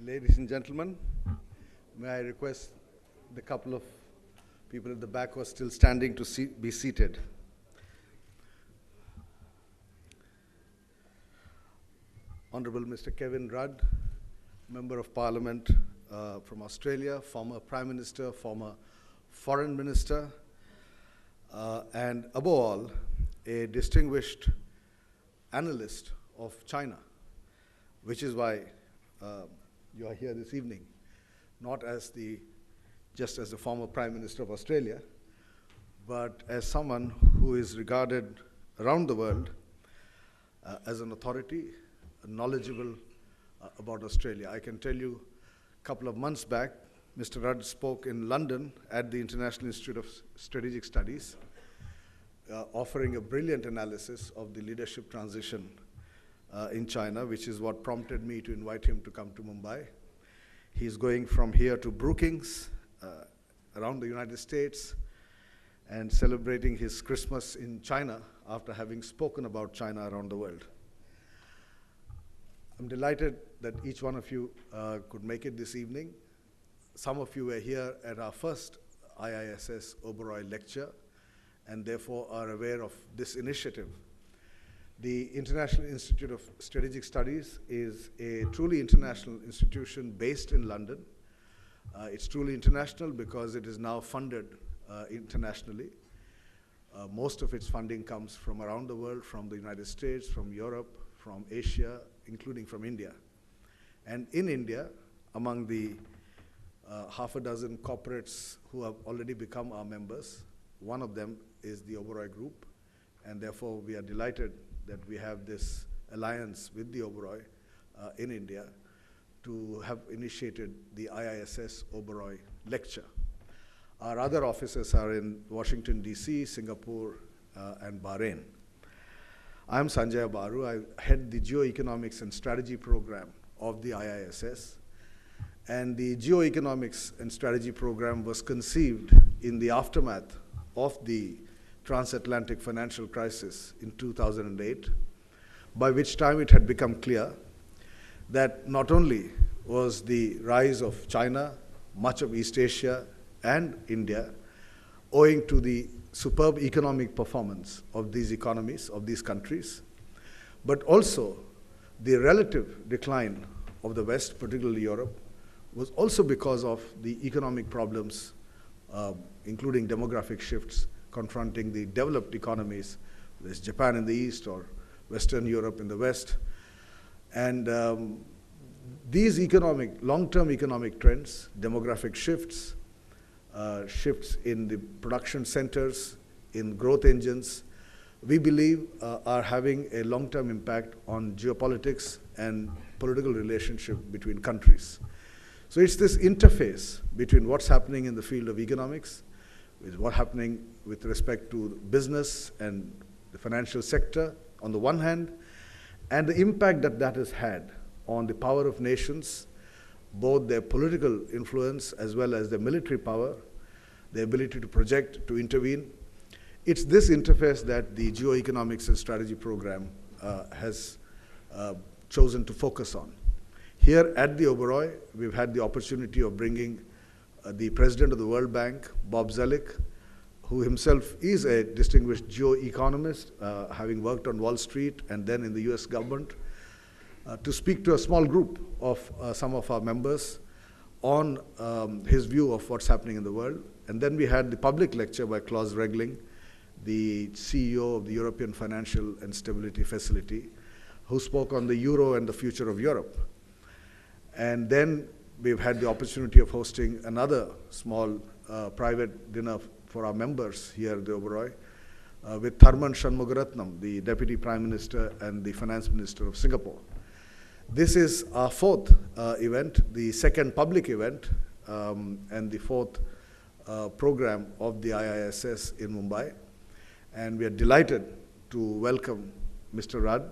Ladies and gentlemen, may I request the couple of people at the back who are still standing to be seated. Honorable Mr. Kevin Rudd, Member of Parliament from Australia, former Prime Minister, former Foreign Minister, and above all, a distinguished analyst of China, which is why you are here this evening, not just as the former Prime Minister of Australia, but as someone who is regarded around the world as an authority, knowledgeable about Australia. I can tell you, a couple of months back, Mr. Rudd spoke in London at the International Institute of Strategic Studies, offering a brilliant analysis of the leadership transition in China, which is what prompted me to invite him to come to Mumbai. He's going from here to Brookings, around the United States, and celebrating his Christmas in China after having spoken about China around the world. I'm delighted that each one of you could make it this evening. Some of you were here at our first IISS-Oberoi lecture, and therefore are aware of this initiative. The International Institute of Strategic Studies is a truly international institution based in London. It's truly international because it is now funded internationally. Most of its funding comes from around the world, from the United States, from Europe, from Asia, including from India. And in India, among the half a dozen corporates who have already become our members, one of them is the Oberoi Group, and therefore we are delighted that we have this alliance with the Oberoi in India to have initiated the IISS-Oberoi lecture. Our other offices are in Washington, D.C., Singapore, and Bahrain. I'm Sanjay Baru. I head the Geoeconomics and Strategy program of the IISS. And the Geoeconomics and Strategy program was conceived in the aftermath of the transatlantic financial crisis in 2008, by which time it had become clear that not only was the rise of China, much of East Asia, and India, owing to the superb economic performance of these economies, of these countries, but also the relative decline of the West, particularly Europe, was also because of the economic problems, including demographic shifts, confronting the developed economies, there's Japan in the East or Western Europe in the West. And these long-term economic trends, demographic shifts, shifts in the production centers, in growth engines, we believe are having a long-term impact on geopolitics and political relationship between countries. So it's this interface between what's happening in the field of economics, with what's happening with respect to business and the financial sector on the one hand, and the impact that that has had on the power of nations, both their political influence as well as their military power, their ability to project, to intervene. It's this interface that the Geoeconomics and Strategy program has chosen to focus on. Here at the Oberoi, we've had the opportunity of bringing the president of the World Bank, Bob Zoellick, who himself is a distinguished geoeconomist, having worked on Wall Street and then in the US government, to speak to a small group of some of our members on his view of what's happening in the world. And then we had the public lecture by Klaus Regling, the CEO of the European Financial and Stability Facility, who spoke on the euro and the future of Europe. And then we've had the opportunity of hosting another small private dinner for our members here at the Oberoi with Tharman Shanmugaratnam, the Deputy Prime Minister and the Finance Minister of Singapore. This is our fourth event, the second public event, and the fourth program of the IISS in Mumbai. And we are delighted to welcome Mr. Rudd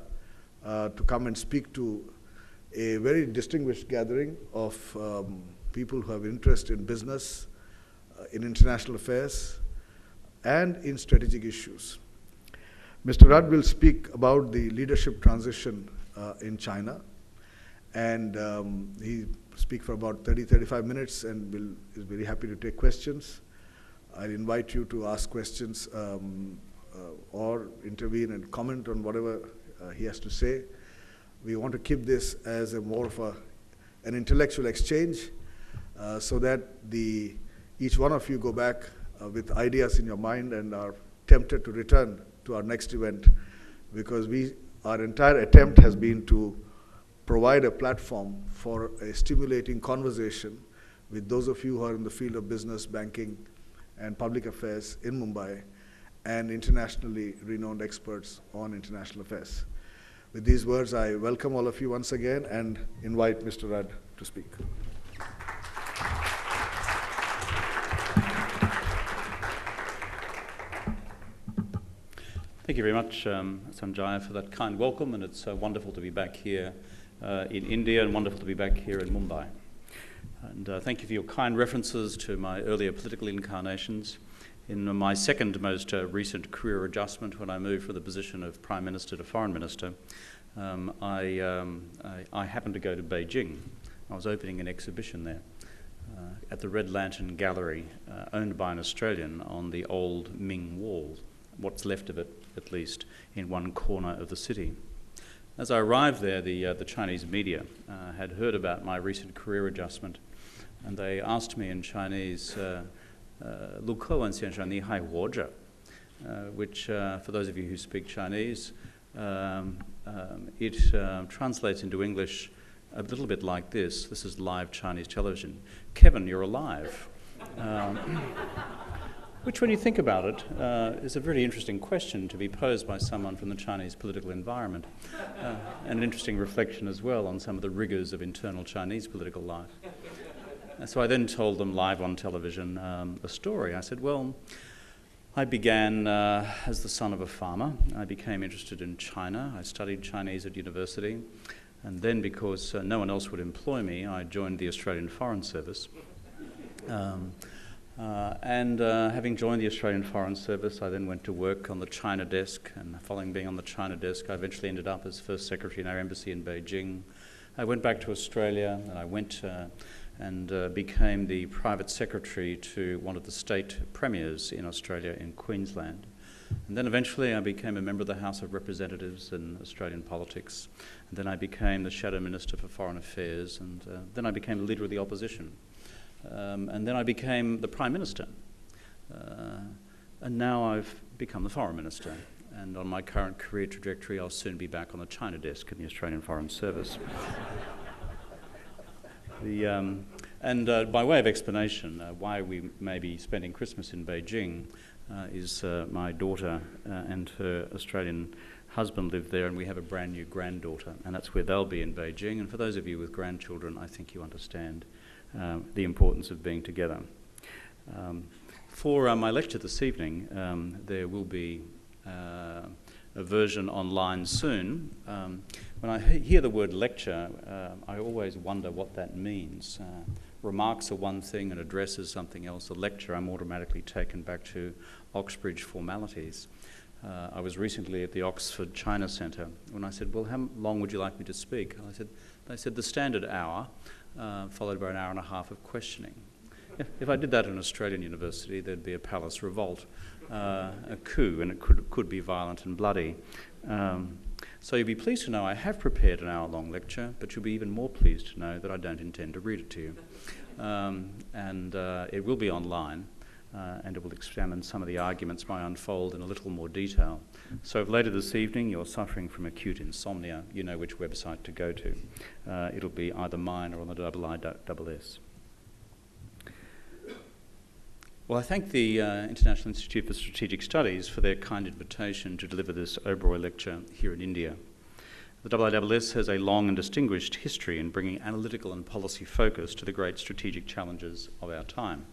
to come and speak to a very distinguished gathering of people who have interest in business, in international affairs, and in strategic issues. Mr. Rudd will speak about the leadership transition in China, and he speak for about 30-35 minutes, and is very happy to take questions. I'll invite you to ask questions or intervene and comment on whatever he has to say. We want to keep this as more of an intellectual exchange so that each one of you go back with ideas in your mind and are tempted to return to our next event, because our entire attempt has been to provide a platform for a stimulating conversation with those of you who are in the field of business, banking, and public affairs in Mumbai, and internationally renowned experts on international affairs. With these words, I welcome all of you once again and invite Mr. Rudd to speak. Thank you very much, Sanjaya, for that kind welcome, and it's wonderful to be back here in India and wonderful to be back here in Mumbai. And thank you for your kind references to my earlier political incarnations. In my second most recent career adjustment, when I moved from the position of Prime Minister to Foreign Minister, I happened to go to Beijing. I was opening an exhibition there at the Red Lantern Gallery, owned by an Australian, on the old Ming Wall, what's left of it, at least, in one corner of the city. As I arrived there, the Chinese media had heard about my recent career adjustment, and they asked me in Chinese, 陆克文先生你还活着, which, for those of you who speak Chinese, it translates into English a little bit like this. This is live Chinese television. Kevin, you're alive. Which, when you think about it, is a very interesting question to be posed by someone from the Chinese political environment, and an interesting reflection as well on some of the rigours of internal Chinese political life. And so I then told them live on television a story. I said, well, I began as the son of a farmer. I became interested in China. I studied Chinese at university. And then, because no one else would employ me, I joined the Australian Foreign Service. Having joined the Australian Foreign Service, I then went to work on the China desk, and following being on the China desk, I eventually ended up as First Secretary in our embassy in Beijing. I went back to Australia, and I went and became the private secretary to one of the state premiers in Australia in Queensland. And then eventually I became a member of the House of Representatives in Australian politics. And then I became the Shadow Minister for Foreign Affairs, and then I became the Leader of the Opposition. And then I became the Prime Minister. And now I've become the Foreign Minister. And on my current career trajectory, I'll soon be back on the China desk in the Australian Foreign Service. By way of explanation, why we may be spending Christmas in Beijing is my daughter and her Australian husband live there, and we have a brand new granddaughter, and that's where they'll be in Beijing. And for those of you with grandchildren, I think you understand the importance of being together. For my lecture this evening, there will be a version online soon. When I hear the word lecture, I always wonder what that means. Remarks are one thing and address is something else. A lecture, I'm automatically taken back to Oxbridge formalities. I was recently at the Oxford China Centre when I said, well, how long would you like me to speak? They said the standard hour, followed by an hour and a half of questioning. If I did that in an Australian university, there'd be a palace revolt, a coup, and it could be violent and bloody. So you'll be pleased to know I have prepared an hour-long lecture, but you'll be even more pleased to know that I don't intend to read it to you. It will be online, and it will examine some of the arguments I unfold in a little more detail. So if later this evening you're suffering from acute insomnia, you know which website to go to. It'll be either mine or on the IISS. Well, I thank the International Institute for Strategic Studies for their kind invitation to deliver this Oberoi lecture here in India. The IISS has a long and distinguished history in bringing analytical and policy focus to the great strategic challenges of our time.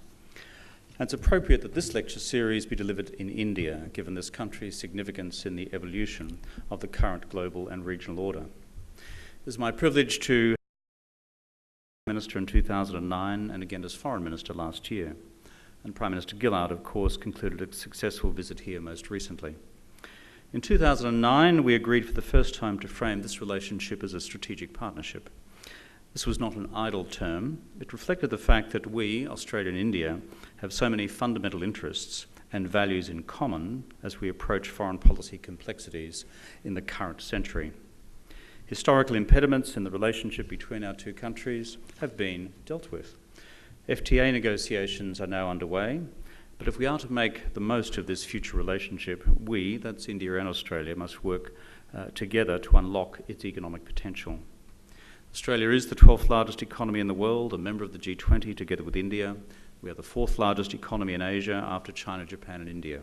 And it's appropriate that this lecture series be delivered in India, given this country's significance in the evolution of the current global and regional order. It is my privilege to be Minister in 2009 and again as Foreign Minister last year. And Prime Minister Gillard, of course, concluded a successful visit here most recently. In 2009, we agreed for the first time to frame this relationship as a strategic partnership. This was not an idle term. It reflected the fact that we, Australia and India, have so many fundamental interests and values in common as we approach foreign policy complexities in the current century. Historical impediments in the relationship between our two countries have been dealt with. FTA negotiations are now underway, but if we are to make the most of this future relationship, we, that's India and Australia, must work together to unlock its economic potential. Australia is the 12th largest economy in the world, a member of the G20 together with India. We are the 4th largest economy in Asia after China, Japan and India.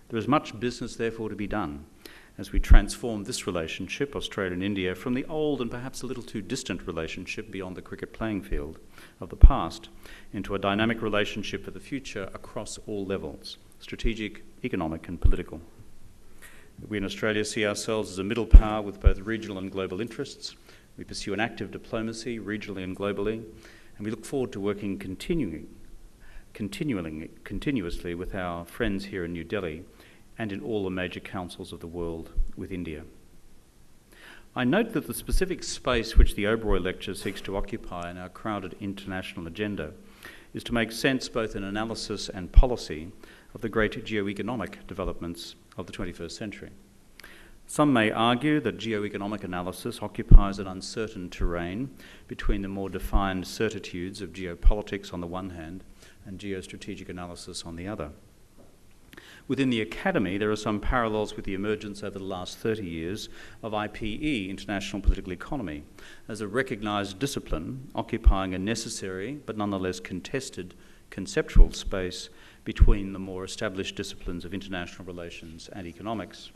There is much business, therefore, to be done as we transform this relationship, Australia and India, from the old and perhaps a little too distant relationship beyond the cricket playing field of the past into a dynamic relationship for the future across all levels, strategic, economic and political. We in Australia see ourselves as a middle power with both regional and global interests. We pursue an active diplomacy regionally and globally, and we look forward to working continuously with our friends here in New Delhi and in all the major councils of the world with India. I note that the specific space which the Oberoi Lecture seeks to occupy in our crowded international agenda is to make sense both in analysis and policy of the great geo-economic developments of the 21st century. Some may argue that geo-economic analysis occupies an uncertain terrain between the more defined certitudes of geopolitics on the one hand and geostrategic analysis on the other. Within the academy, there are some parallels with the emergence over the last 30 years of IPE, International Political Economy, as a recognised discipline occupying a necessary but nonetheless contested conceptual space between the more established disciplines of international relations and economics.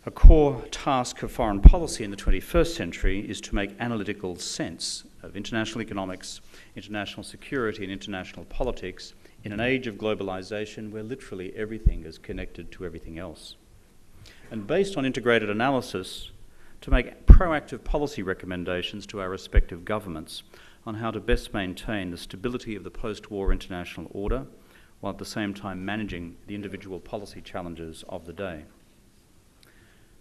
A core task of foreign policy in the 21st century is to make analytical sense of international economics, international security and international politics in an age of globalisation where literally everything is connected to everything else. And based on integrated analysis, to make proactive policy recommendations to our respective governments on how to best maintain the stability of the post-war international order while at the same time managing the individual policy challenges of the day.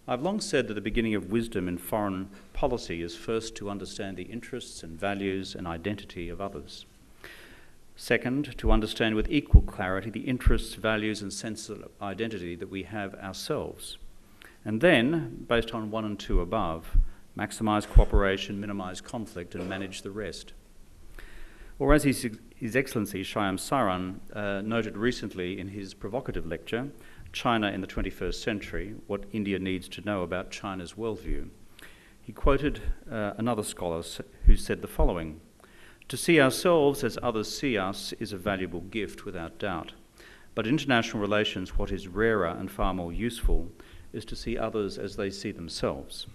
I've long said that the beginning of wisdom in foreign policy is first to understand the interests and values and identity of others. Second, to understand with equal clarity the interests, values and sense of identity that we have ourselves. And then, based on 1 and 2 above, maximise cooperation, minimise conflict and manage the rest. Or as His Excellency Shyam Saran noted recently in his provocative lecture, China in the 21st Century, What India Needs to Know About China's Worldview, he quoted another scholar who said the following: "To see ourselves as others see us is a valuable gift without doubt. But in international relations, what is rarer and far more useful is to see others as they see themselves."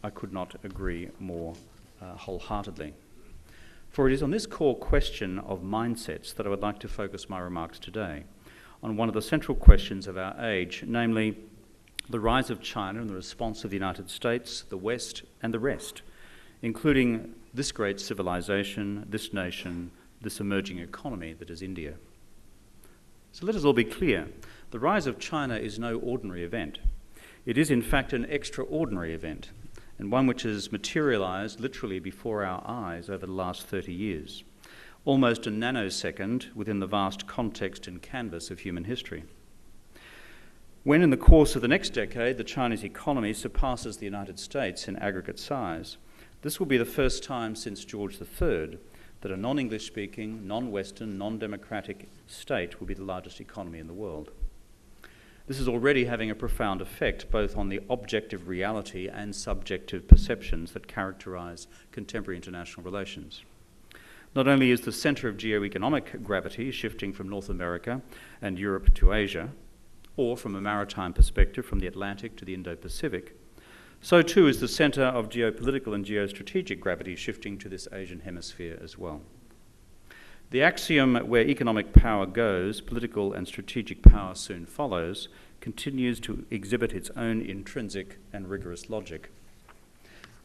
I could not agree more wholeheartedly. For it is on this core question of mindsets that I would like to focus my remarks today, on one of the central questions of our age, namely the rise of China and the response of the United States, the West and the rest, including this great civilization, this nation, this emerging economy that is India. So let us all be clear, the rise of China is no ordinary event. It is in fact an extraordinary event, and one which has materialised literally before our eyes over the last 30 years. Almost a nanosecond within the vast context and canvas of human history. When in the course of the next decade the Chinese economy surpasses the United States in aggregate size, this will be the first time since George III that a non-English speaking, non-Western, non-democratic state will be the largest economy in the world. This is already having a profound effect both on the objective reality and subjective perceptions that characterise contemporary international relations. Not only is the centre of geo-economic gravity shifting from North America and Europe to Asia, or from a maritime perspective from the Atlantic to the Indo-Pacific, so too is the centre of geopolitical and geostrategic gravity shifting to this Asian hemisphere as well. The axiom where economic power goes, political and strategic power soon follows, continues to exhibit its own intrinsic and rigorous logic.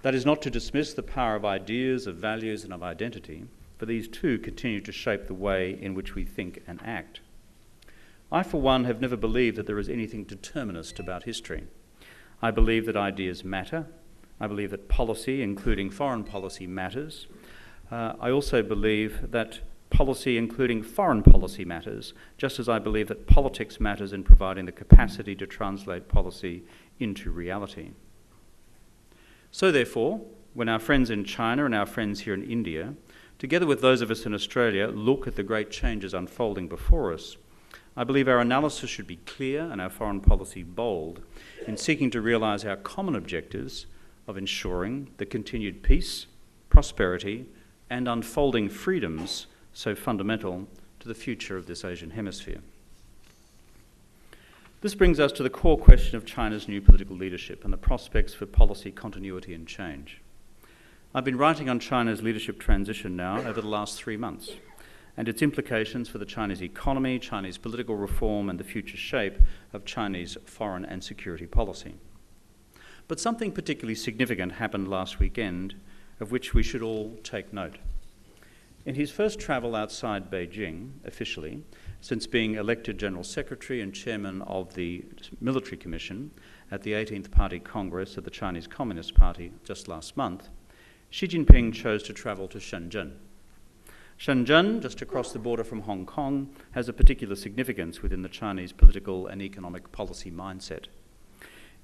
That is not to dismiss the power of ideas, of values and of identity, for these too continue to shape the way in which we think and act. I, for one, have never believed that there is anything determinist about history. I believe that ideas matter, I believe that policy, including foreign policy, matters. I also believe that policy, including foreign policy, matters, just as I believe that politics matters in providing the capacity to translate policy into reality. So therefore, when our friends in China and our friends here in India, together with those of us in Australia, look at the great changes unfolding before us, I believe our analysis should be clear and our foreign policy bold in seeking to realise our common objectives of ensuring the continued peace, prosperity, and unfolding freedoms so fundamental to the future of this Asian hemisphere. This brings us to the core question of China's new political leadership and the prospects for policy continuity and change. I've been writing on China's leadership transition now over the last 3 months, and its implications for the Chinese economy, Chinese political reform, and the future shape of Chinese foreign and security policy. But something particularly significant happened last weekend, of which we should all take note. In his first travel outside Beijing, officially, since being elected General Secretary and Chairman of the Military Commission at the 18th Party Congress of the Chinese Communist Party just last month, Xi Jinping chose to travel to Shenzhen. Shenzhen, just across the border from Hong Kong, has a particular significance within the Chinese political and economic policy mindset.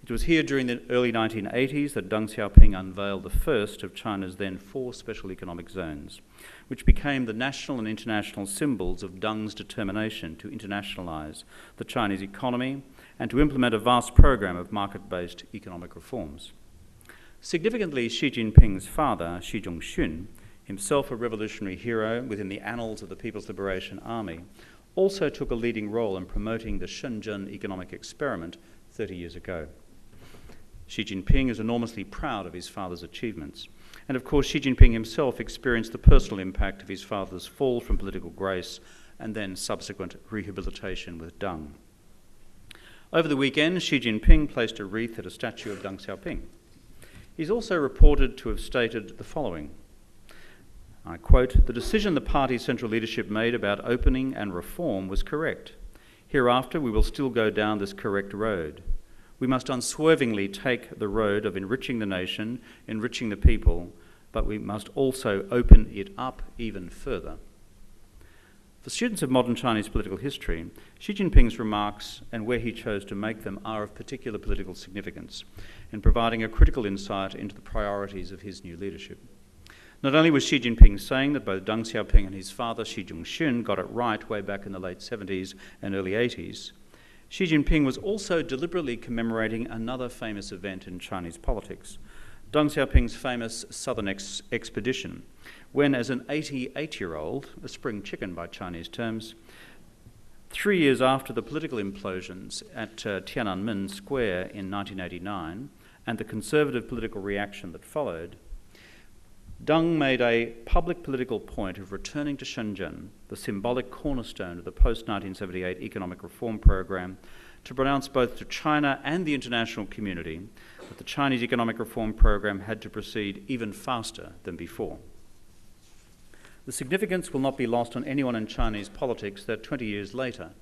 It was here during the early 1980s that Deng Xiaoping unveiled the first of China's then 4 special economic zones, which became the national and international symbols of Deng's determination to internationalise the Chinese economy and to implement a vast program of market-based economic reforms. Significantly, Xi Jinping's father, Xi Zhongxun, himself a revolutionary hero within the annals of the People's Liberation Army, also took a leading role in promoting the Shenzhen economic experiment 30 years ago. Xi Jinping is enormously proud of his father's achievements, and of course Xi Jinping himself experienced the personal impact of his father's fall from political grace and then subsequent rehabilitation with Deng. Over the weekend, Xi Jinping placed a wreath at a statue of Deng Xiaoping. He's also reported to have stated the following, I quote, "The decision the party's central leadership made about opening and reform was correct. Hereafter we will still go down this correct road. We must unswervingly take the road of enriching the nation, enriching the people, but we must also open it up even further." For students of modern Chinese political history, Xi Jinping's remarks and where he chose to make them are of particular political significance in providing a critical insight into the priorities of his new leadership. Not only was Xi Jinping saying that both Deng Xiaoping and his father Xi Zhongxun got it right way back in the late 70s and early 80s, Xi Jinping was also deliberately commemorating another famous event in Chinese politics, Deng Xiaoping's famous Southern Expedition, when as an 88-year-old, a spring chicken by Chinese terms, 3 years after the political implosions at Tiananmen Square in 1989 and the conservative political reaction that followed, Deng made a public political point of returning to Shenzhen, the symbolic cornerstone of the post-1978 economic reform program, to pronounce both to China and the international community that the Chinese economic reform program had to proceed even faster than before. The significance will not be lost on anyone in Chinese politics that 20 years later,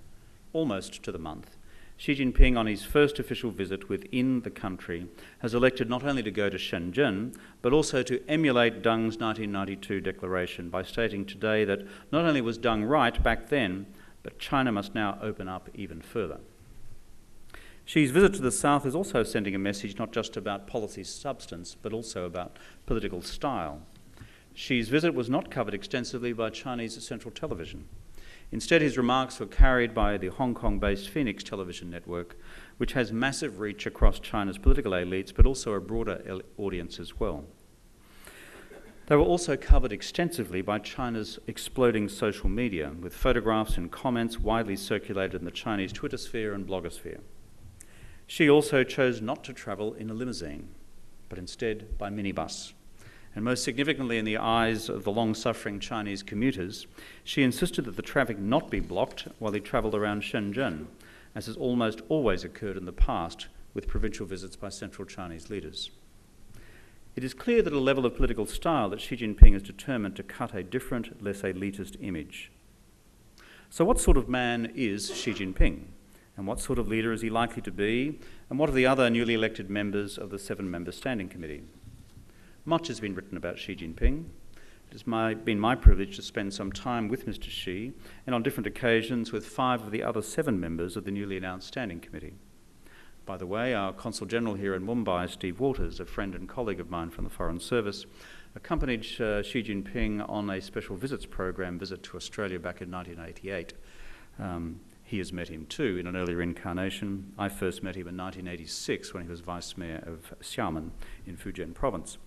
almost to the month, Xi Jinping, on his first official visit within the country, has elected not only to go to Shenzhen, but also to emulate Deng's 1992 declaration by stating today that not only was Deng right back then, but China must now open up even further. Xi's visit to the South is also sending a message not just about policy substance, but also about political style. Xi's visit was not covered extensively by Chinese central television. Instead, his remarks were carried by the Hong Kong-based Phoenix television network, which has massive reach across China's political elites, but also a broader audience as well. They were also covered extensively by China's exploding social media, with photographs and comments widely circulated in the Chinese Twitter sphere and blogosphere. Xi also chose not to travel in a limousine, but instead by minibus. And most significantly in the eyes of the long-suffering Chinese commuters, Xi insisted that the traffic not be blocked while he travelled around Shenzhen, as has almost always occurred in the past with provincial visits by central Chinese leaders. It is clear that at a level of political style that Xi Jinping is determined to cut a different, less elitist image. So what sort of man is Xi Jinping? And what sort of leader is he likely to be? And what are the other newly elected members of the 7-member Standing Committee? Much has been written about Xi Jinping. It has been my privilege to spend some time with Mr. Xi, and on different occasions with 5 of the other 7 members of the newly announced Standing Committee. By the way, our Consul General here in Mumbai, Steve Waters, a friend and colleague of mine from the Foreign Service, accompanied Xi Jinping on a special visits program visit to Australia back in 1988. He has met him too in an earlier incarnation. I first met him in 1986 when he was Vice Mayor of Xiamen in Fujian Province.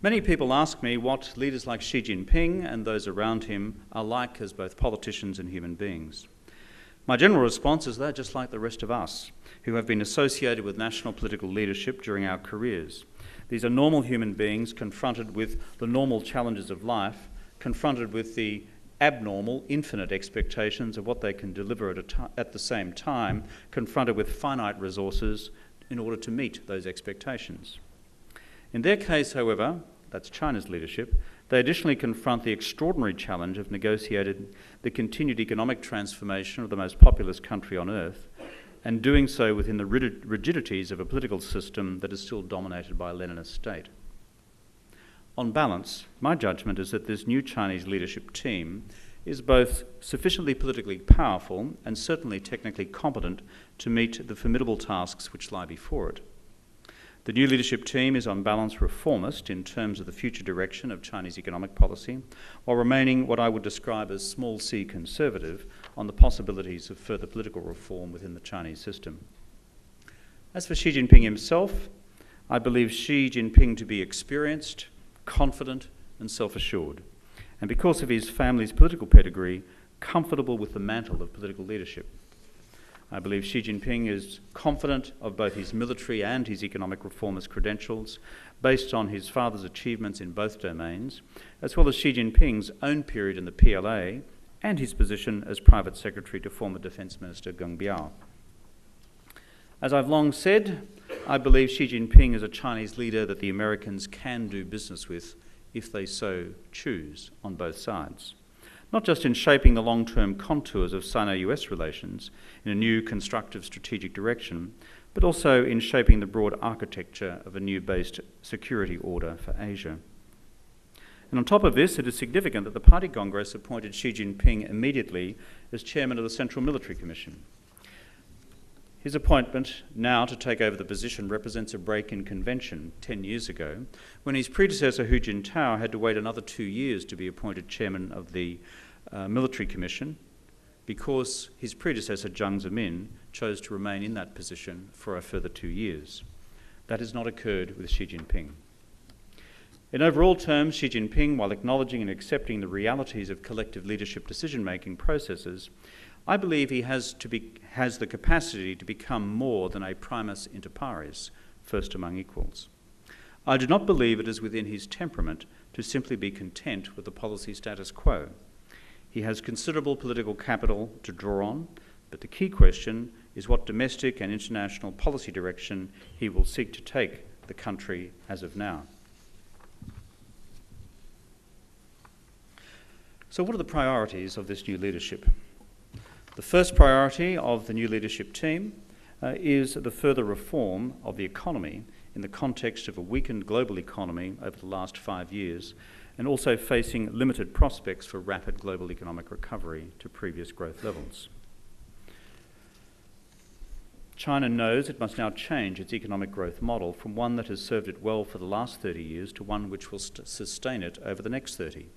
Many people ask me what leaders like Xi Jinping and those around him are like as both politicians and human beings. My general response is they're just like the rest of us, who have been associated with national political leadership during our careers. These are normal human beings confronted with the normal challenges of life, confronted with the abnormal, infinite expectations of what they can deliver at the same time, confronted with finite resources in order to meet those expectations. In their case, however, that's China's leadership, they additionally confront the extraordinary challenge of negotiating the continued economic transformation of the most populous country on earth, and doing so within the rigidities of a political system that is still dominated by a Leninist state. On balance, my judgment is that this new Chinese leadership team is both sufficiently politically powerful and certainly technically competent to meet the formidable tasks which lie before it. The new leadership team is on balance reformist in terms of the future direction of Chinese economic policy, while remaining what I would describe as small c conservative on the possibilities of further political reform within the Chinese system. As for Xi Jinping himself, I believe Xi Jinping to be experienced, confident and self-assured, and because of his family's political pedigree, comfortable with the mantle of political leadership. I believe Xi Jinping is confident of both his military and his economic reformist credentials, based on his father's achievements in both domains, as well as Xi Jinping's own period in the PLA and his position as private secretary to former Defence Minister Geng Biao. As I've long said, I believe Xi Jinping is a Chinese leader that the Americans can do business with if they so choose on both sides. Not just in shaping the long-term contours of Sino-US relations in a new constructive strategic direction, but also in shaping the broad architecture of a new based security order for Asia. And on top of this, it is significant that the Party Congress appointed Xi Jinping immediately as chairman of the Central Military Commission. His appointment now to take over the position represents a break in convention 10 years ago, when his predecessor Hu Jintao had to wait another 2 years to be appointed chairman of the Military Commission, because his predecessor Jiang Zemin chose to remain in that position for a further 2 years. That has not occurred with Xi Jinping. In overall terms, Xi Jinping, while acknowledging and accepting the realities of collective leadership decision-making processes, I believe he has the capacity to become more than a primus inter pares, first among equals. I do not believe it is within his temperament to simply be content with the policy status quo. He has considerable political capital to draw on, but the key question is what domestic and international policy direction he will seek to take the country as of now. So what are the priorities of this new leadership? The first priority of the new leadership team is the further reform of the economy in the context of a weakened global economy over the last 5 years, and also facing limited prospects for rapid global economic recovery to previous growth levels. China knows it must now change its economic growth model from one that has served it well for the last 30 years to one which will sustain it over the next 30.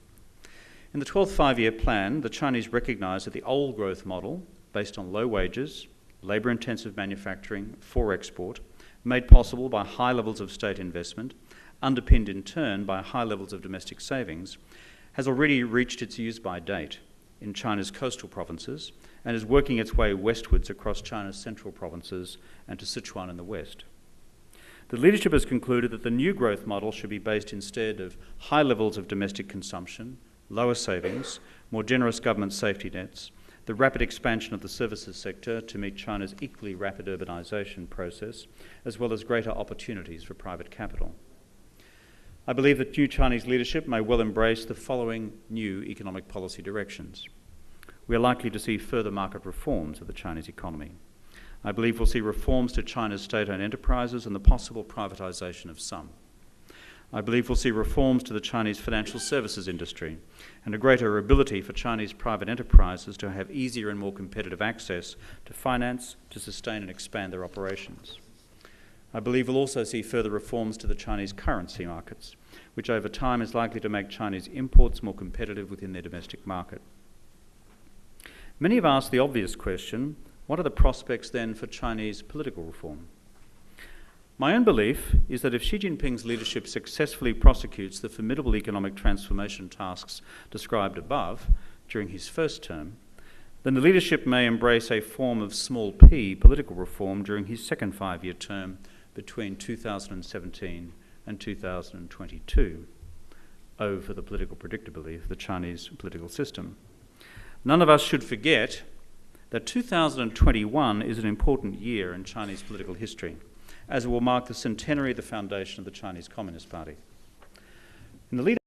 In the 12th five-year plan, the Chinese recognise that the old growth model, based on low wages, labour-intensive manufacturing for export, made possible by high levels of state investment, underpinned in turn by high levels of domestic savings, has already reached its use-by date in China's coastal provinces and is working its way westwards across China's central provinces and to Sichuan in the west. The leadership has concluded that the new growth model should be based instead of high levels of domestic consumption, lower savings, more generous government safety nets, the rapid expansion of the services sector to meet China's equally rapid urbanisation process, as well as greater opportunities for private capital. I believe that new Chinese leadership may well embrace the following new economic policy directions. We are likely to see further market reforms of the Chinese economy. I believe we'll see reforms to China's state-owned enterprises and the possible privatisation of some. I believe we'll see reforms to the Chinese financial services industry and a greater ability for Chinese private enterprises to have easier and more competitive access to finance to sustain and expand their operations. I believe we'll also see further reforms to the Chinese currency markets, which over time is likely to make Chinese imports more competitive within their domestic market. Many have asked the obvious question, what are the prospects then for Chinese political reform? My own belief is that if Xi Jinping's leadership successfully prosecutes the formidable economic transformation tasks described above during his first term, then the leadership may embrace a form of small p political reform during his second five-year term between 2017 and 2022. O for the political predictability of the Chinese political system. None of us should forget that 2021 is an important year in Chinese political history, as it will mark the centenary of the foundation of the Chinese Communist Party. In the lead